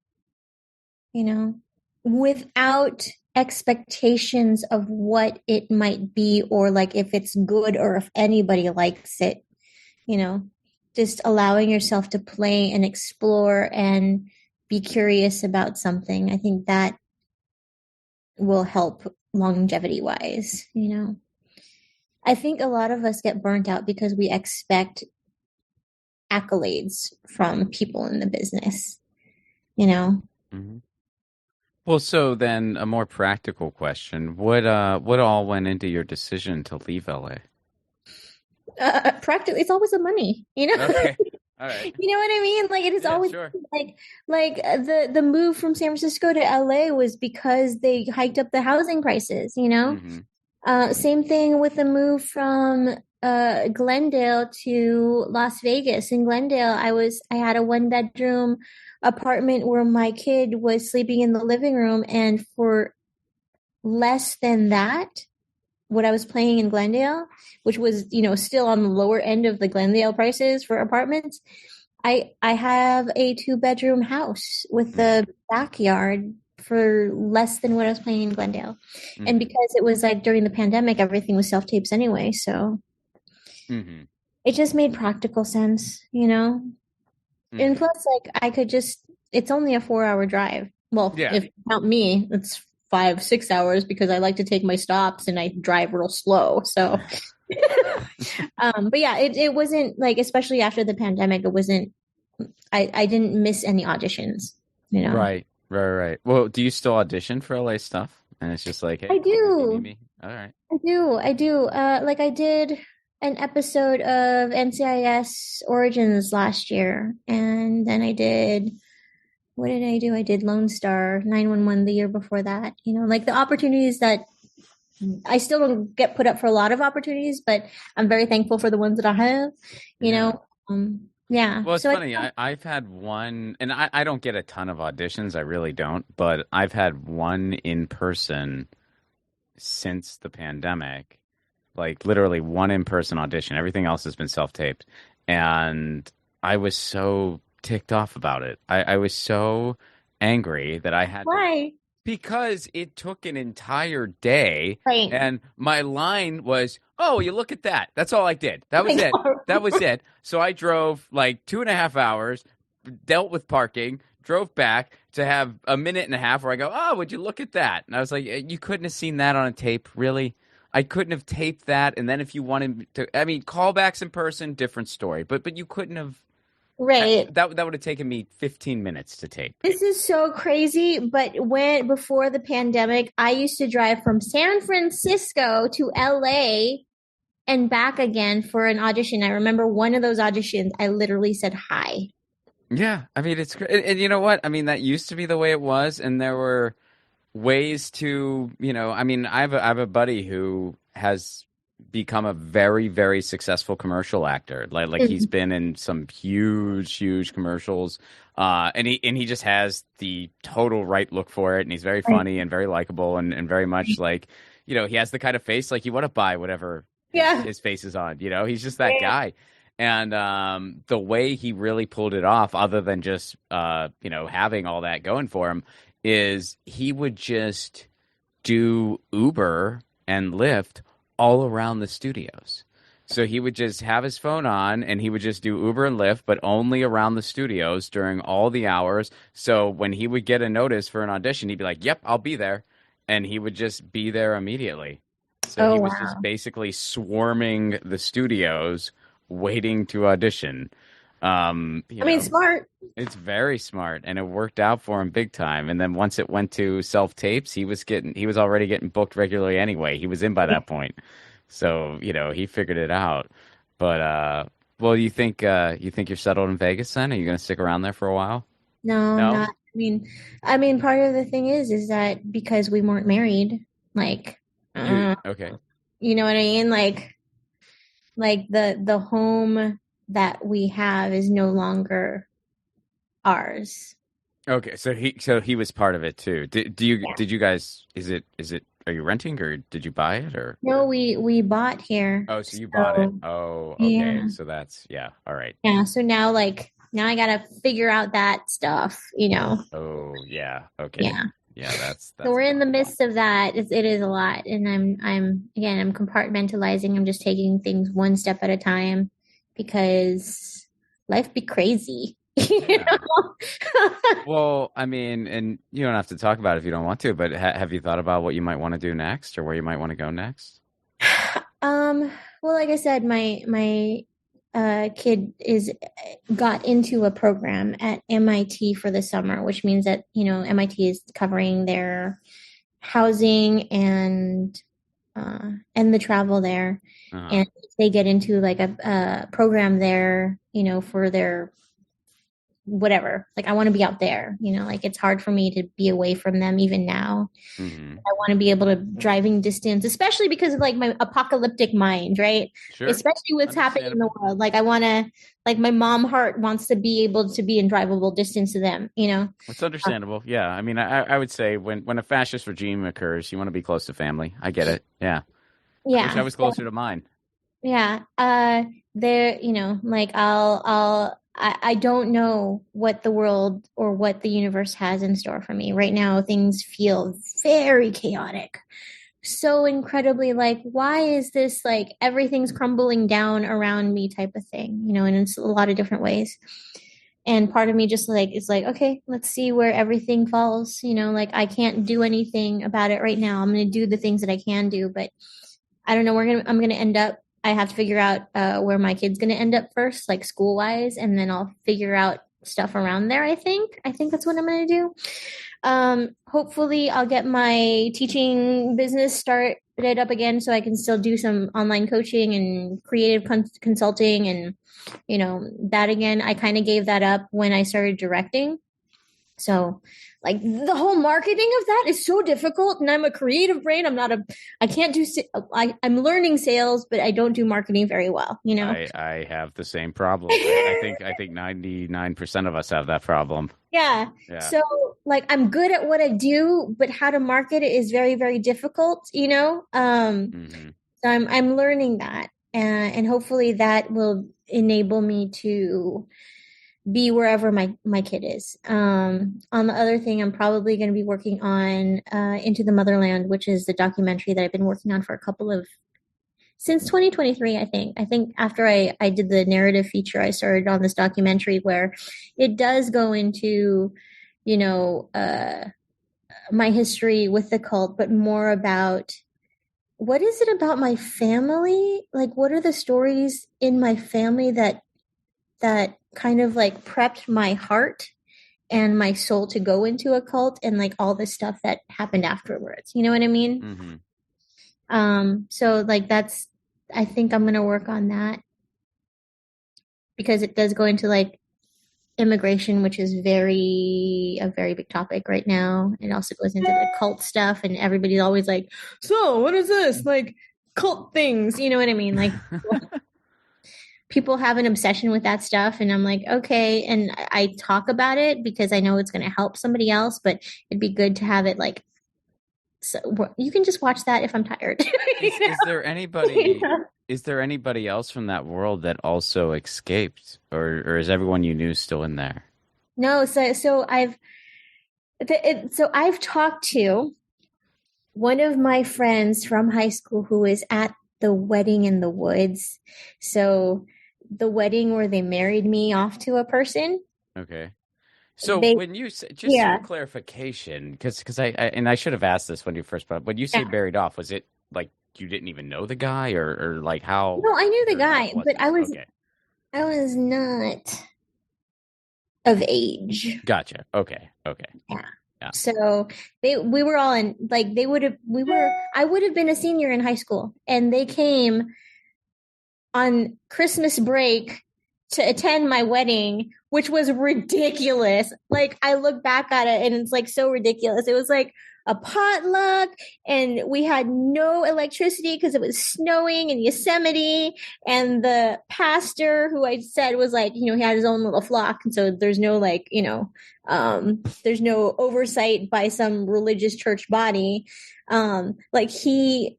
you know, without expectations of what it might be or like if it's good or if anybody likes it, you know, just allowing yourself to play and explore and be curious about something. I think that will help longevity wise, you know. I think a lot of us get burnt out because we expect accolades from people in the business, you know. Hmm. Well, so then a more practical question. What all went into your decision to leave LA? Practically it's always the money, you know. Okay. All right. You know what I mean? Like it is Yeah, always sure. the move from San Francisco to LA was because they hiked up the housing prices, you know. Hmm. Same thing with the move from Glendale to Las Vegas. In Glendale, I had a one bedroom apartment where my kid was sleeping in the living room, and for less than that, what I was paying in Glendale, which was, you know, still on the lower end of the Glendale prices for apartments, I have a two-bedroom house with the backyard for less than what I was paying in Glendale. And Hmm. because it was like during the pandemic, everything was self-tapes anyway, so Hmm. it just made practical sense, you know? And Hmm. plus, like, I could just, it's only a 4 hour drive. Well, Yeah. if not me, it's 5, 6 hours because I like to take my stops and I drive real slow. So, but yeah, it wasn't like, especially after the pandemic, it wasn't, I didn't miss any auditions, you know? Right. Right. Right. Well, do you still audition for LA stuff? And it's just like, I hey, if you need do. me, all right. I do. Like I did an episode of NCIS Origins last year, and then I did what did I do? I did Lone Star 911 the year before that. You know, like the opportunities that I still don't get put up for a lot of opportunities, but I'm very thankful for the ones that I have. You Yeah. know, yeah. Well, it's So I funny. I've had one, and I don't get a ton of auditions. I really don't. But I've had one in person since the pandemic, like literally one in person audition. Everything else has been self taped. And I was so ticked off about it. I was so angry that I had to why? because it took an entire day, Right. and my line was, "Oh, you look at that. That's all I did. That was Like, it. That was it." So I drove like 2.5 hours, dealt with parking, drove back to have a minute and a half where I go, "Oh, would you look at that?" And I was like, "You couldn't have seen that on a tape, really? I couldn't have taped that. And then if you wanted to, I mean, callbacks in person, different story. But you couldn't have." Right. That would have taken me 15 minutes to tape. This is so crazy, but before the pandemic, I used to drive from San Francisco to LA and back again for an audition. I remember one of those auditions, I literally said hi. Yeah, I mean it's great, and you know what? I mean that used to be the way it was, and there were ways to, I mean, I have a buddy who has become a very, very successful commercial actor. Like he's been in some huge commercials, and he just has the total right look for it, and he's very Right. funny and very likable and very much like, he has the kind of face like you want to buy whatever Yeah. his face is on. He's just that guy. And the way he really pulled it off, other than just having all that going for him, is he would just do Uber and Lyft all around the studios. So he would just have his phone on and he would just do Uber and Lyft, but only around the studios during all the hours. So when he would get a notice for an audition, he'd be like, "Yep, I'll be there." And he would just be there immediately. So Oh, he was just wow. basically swarming the studios waiting to audition. I mean, smart. It's very smart, and it worked out for him big time. And then once it went to self tapes, he was already getting booked regularly anyway. He was in by that point, so he figured it out. But well, you think you're settled in Vegas then? Are you going to stick around there for a while? No, I'm No, not. I mean, part of the thing is that because we weren't married, like, you uh, okay? you know what I mean? Like the home that we have is no longer ours. Okay, so he was part of it too. Yeah. Did you guys? Is it? Are you renting or did you buy it or? No, we bought here. Oh, so you bought it. So Oh, okay. yeah. So that's yeah. All right. Yeah. So now I gotta figure out that stuff. Oh, yeah. Okay. Yeah. Yeah, So that's we're a in the lot. midst of that. It is a lot. And I'm compartmentalizing. I'm just taking things one step at a time because life be crazy. You Yeah. know? Well, I mean, and you don't have to talk about it if you don't want to, but have you thought about what you might want to do next or where you might want to go next? Um, well, like I said, my kid is got into a program at MIT for the summer, which means that, MIT is covering their housing and the travel there. Uh-huh. And they get into like a program there, for their whatever. Like I want to be out there, like it's hard for me to be away from them even now. Hmm. I want to be able to driving distance, especially because of like my apocalyptic mind, right? Sure. Especially what's happening in the Understandable. world. Like I want to, like my mom heart wants to be able to be in drivable distance to them. It's understandable. Yeah. I mean, I would say when a fascist regime occurs, you want to be close to family. I get it. Yeah. I wish I Yeah. was closer to mine. Yeah. There, like I don't know what the world or what the universe has in store for me. Right now, things feel very chaotic. So incredibly like, why is this like everything's crumbling down around me type of thing, and it's a lot of different ways. And part of me just like is like, okay, let's see where everything falls. Like I can't do anything about it right now. I'm gonna do the things that I can do, but I don't know. I'm gonna end up. I have to figure out where my kid's gonna end up first, like school wise, and then I'll figure out stuff around there. I think that's what I'm gonna do. Hopefully, I'll get my teaching business started up again, so I can still do some online coaching and creative consulting, and that again. I kind of gave that up when I started directing. So, like the whole marketing of that is so difficult, and I'm a creative brain. I can't do. I'm learning sales, but I don't do marketing very well. I have the same problem. I think 99% of us have that problem. Yeah. Yeah. So, like, I'm good at what I do, but how to market it is very, very difficult. Hmm. So I'm learning that, and hopefully that will enable me to be wherever my kid is. On the other thing, I'm probably going to be working on Into the Motherland, which is the documentary that I've been working on for a couple of since 2023. I think after I did the narrative feature, I started on this documentary where it does go into you know uh, my history with the cult, but more about what is it about my family? Like, what are the stories in my family that that kind of like prepped my heart and my soul to go into a cult, and like all the stuff that happened afterwards. You know what I mean? So like I think I'm going to work on that, because it does go into like immigration, which is a very big topic right now. It also goes into the cult stuff, and everybody's always like, so what is this? Like cult things, you know what I mean? Like people have an obsession with that stuff, and I'm like, okay. And I talk about it because I know it's going to help somebody else, but it'd be good to have it like, so you can just watch that if I'm tired. Is there anybody? Is there anybody else from that world that also escaped, or is everyone you knew still in there? No, so I've talked to one of my friends from high school who was at the wedding in the woods. So the wedding where they married me off to a person. Okay. So when you say, just Yeah. for clarification, because I should have asked this when you first brought, when you say married off, was it like you didn't even know the guy, or like how? No, I knew the or guy, that but I was okay. I was not of age. Gotcha. Okay. Yeah. Yeah. So we were all in, like, I would have been a senior in high school, and they came on Christmas break to attend my wedding, which was ridiculous. Like, I look back at it and it's like so ridiculous. It was like a potluck, and we had no electricity because it was snowing in Yosemite. And the pastor, who I said was like, he had his own little flock. And so there's no like, there's no oversight by some religious church body. Like he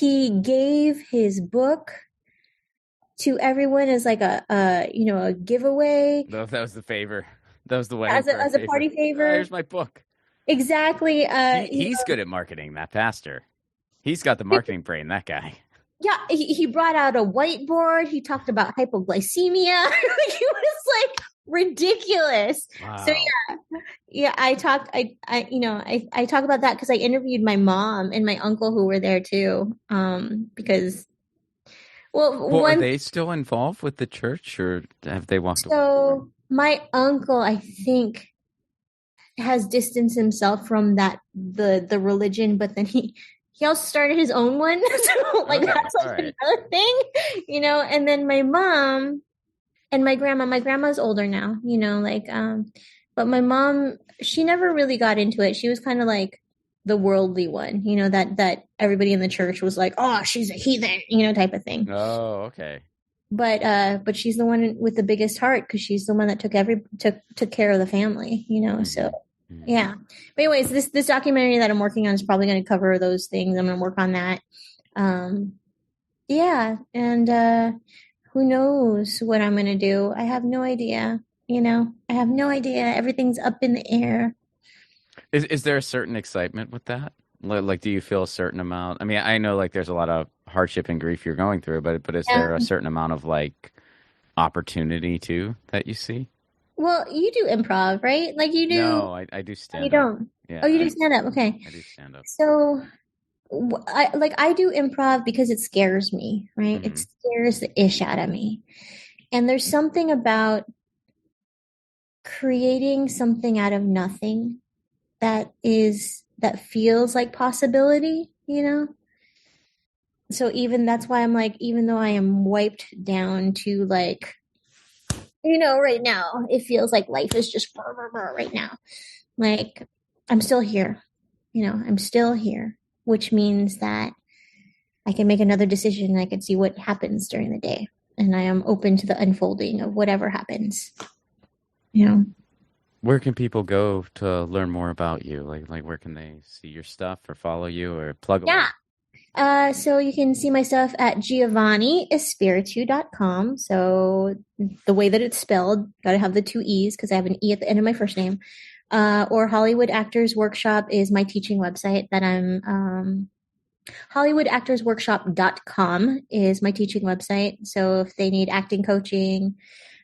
gave his book to everyone as like a giveaway. That was the favor. That was the wedding as a party favor. Oh, here's my book. Exactly. He's good at marketing, that pastor. He's got the marketing brain, that guy. Yeah, he brought out a whiteboard. He talked about hypoglycemia. He was like ridiculous. Wow. So yeah, I talk about that because I interviewed my mom and my uncle who were there too. Because are they still involved with the church, or have they walked away? So my uncle, I think, has distanced himself from the religion, but then he also started his own one. So like that's like another thing, and then my mom and my grandma's older now, but my mom, she never really got into it. She was kind of like the worldly one, that everybody in the church was like, oh, she's a heathen, type of thing. Oh, okay. But she's the one with the biggest heart, because she's the one that took care of the family, so yeah. But anyways, this documentary that I'm working on is probably going to cover those things. I'm going to work on that. Yeah. And who knows what I'm going to do? I have no idea. I have no idea. Everything's up in the air. Is there a certain excitement with that? Like, do you feel a certain amount? I mean, I know like there's a lot of hardship and grief you're going through, but is there a certain amount of like opportunity too that you see? Well, you do improv, right? Like you do. No, I do stand up. You don't? Yeah, oh, you do stand up. Okay. I do stand up. So I do improv because it scares me, right? Mm-hmm. It scares the ish out of me. And there's something about creating something out of nothing that feels like possibility, So that's why I'm like, even though I am wiped down to like, right now, it feels like life is just right now. Like, I'm still here, I'm still here, which means that I can make another decision and I can see what happens during the day. And I am open to the unfolding of whatever happens, Where can people go to learn more about you? Like where can they see your stuff or follow you or plug away? Yeah. So you can see my stuff at GiovanniEspiritu.com. So the way that it's spelled, got to have the 2 E's because I have an E at the end of my first name. Or Hollywood Actors Workshop is my teaching website that I'm, HollywoodActorsWorkshop.com is my teaching website. So if they need acting coaching,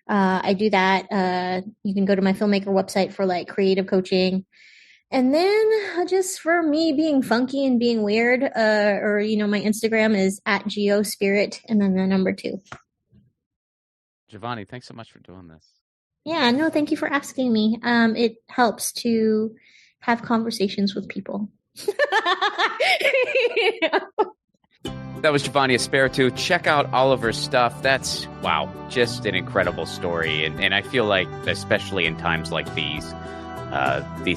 I do that. You can go to my filmmaker website for like creative coaching. And then just for me being funky and being weird, my Instagram is @GeoSpirit and then the number 2. Giovannie, thanks so much for doing this. Yeah, no, thank you for asking me. It helps to have conversations with people. That was Giovannie Espiritu. Check out Oliver's stuff. That's, wow, just an incredible story. And I feel like, especially in times like these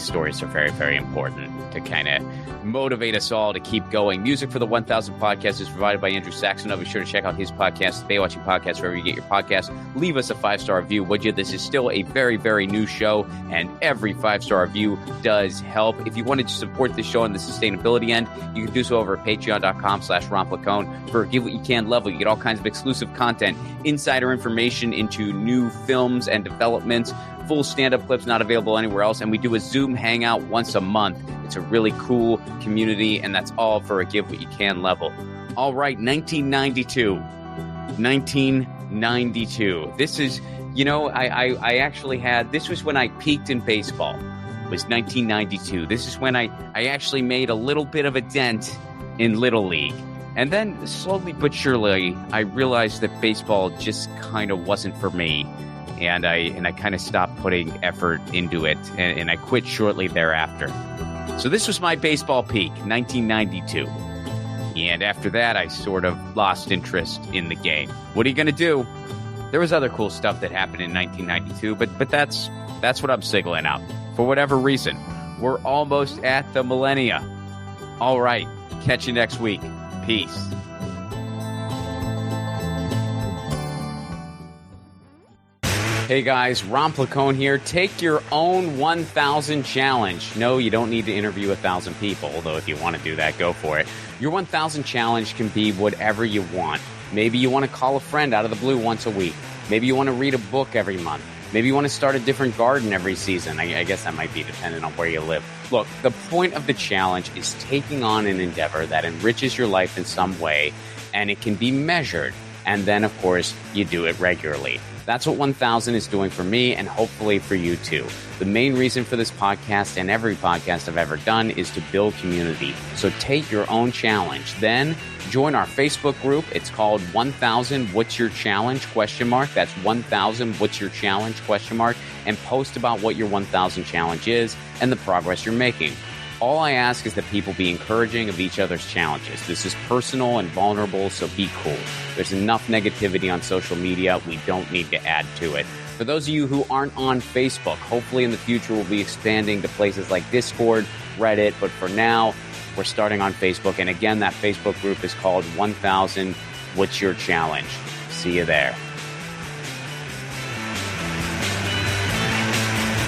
stories are very, very important to kind of motivate us all to keep going. Music for the 1000 Podcast is provided by Andrew Saxonov. Be sure to check out his podcast, the Baywatching Podcast, wherever you get your podcast. Leave us a 5-star review, would you? This is still a very, very new show, and every 5-star review does help. If you wanted to support this show on the sustainability end, you can do so over at patreon.com/romplacone. For a Give What You Can level, you get all kinds of exclusive content, insider information into new films and developments, full stand-up clips not available anywhere else, and we do a Zoom hangout once a month. It's a really cool community, and that's all for a Give What You Can level. All right, 1992. This is, I actually had, this was when I peaked in baseball, was 1992. This is when I actually made a little bit of a dent in Little League. And then slowly but surely, I realized that baseball just kind of wasn't for me. And I kind of stopped putting effort into it, and I quit shortly thereafter. So this was my baseball peak, 1992. And after that, I sort of lost interest in the game. What are you going to do? There was other cool stuff that happened in 1992, but that's what I'm singling out. For whatever reason, we're almost at the millennia. All right, catch you next week. Peace. Hey guys, Ron Placone here. Take your own 1,000 challenge. No, you don't need to interview 1,000 people, although if you want to do that, go for it. Your 1,000 challenge can be whatever you want. Maybe you want to call a friend out of the blue once a week. Maybe you want to read a book every month. Maybe you want to start a different garden every season. I guess that might be dependent on where you live. Look, the point of the challenge is taking on an endeavor that enriches your life in some way, and it can be measured. And then, of course, you do it regularly. That's what 1,000 is doing for me, and hopefully for you too. The main reason for this podcast and every podcast I've ever done is to build community. So take your own challenge. Then join our Facebook group. It's called 1,000 What's Your Challenge? ? That's 1,000 What's Your Challenge ? And post about what your 1,000 challenge is and the progress you're making. All I ask is that people be encouraging of each other's challenges. This is personal and vulnerable, so be cool. There's enough negativity on social media. We don't need to add to it. For those of you who aren't on Facebook, hopefully in the future we'll be expanding to places like Discord, Reddit, but for now, we're starting on Facebook. And again, that Facebook group is called 1,000 What's Your Challenge? See you there.